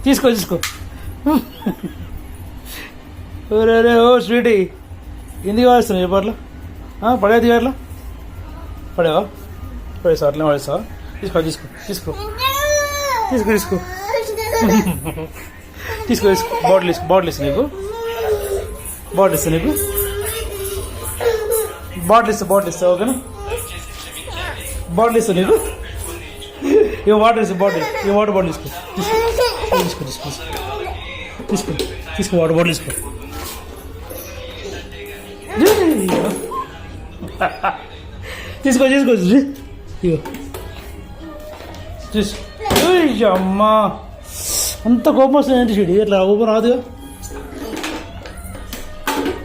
తీసుకో ఒరే ఓ స్వీటీ ఎందుకు వాడుస్తున్నావు చెప్పట్లా పడేది అట్లా పడేవా పడేసా అట్లా పడేసావా తీసుకో బాటిల్ ఇస్తా నీకు బాటిల్ ఇస్తా ఓకేనా బాటిల్ ఇస్తా నీకు ఇక వాటర్ బాటిల్ తీసుకో వాటర్ బాటిల్ తీసుకో ఇగో అమ్మా అంత కోపం వస్తుంది ఏంటి చెడు ఇట్లా కోపం రాదుగా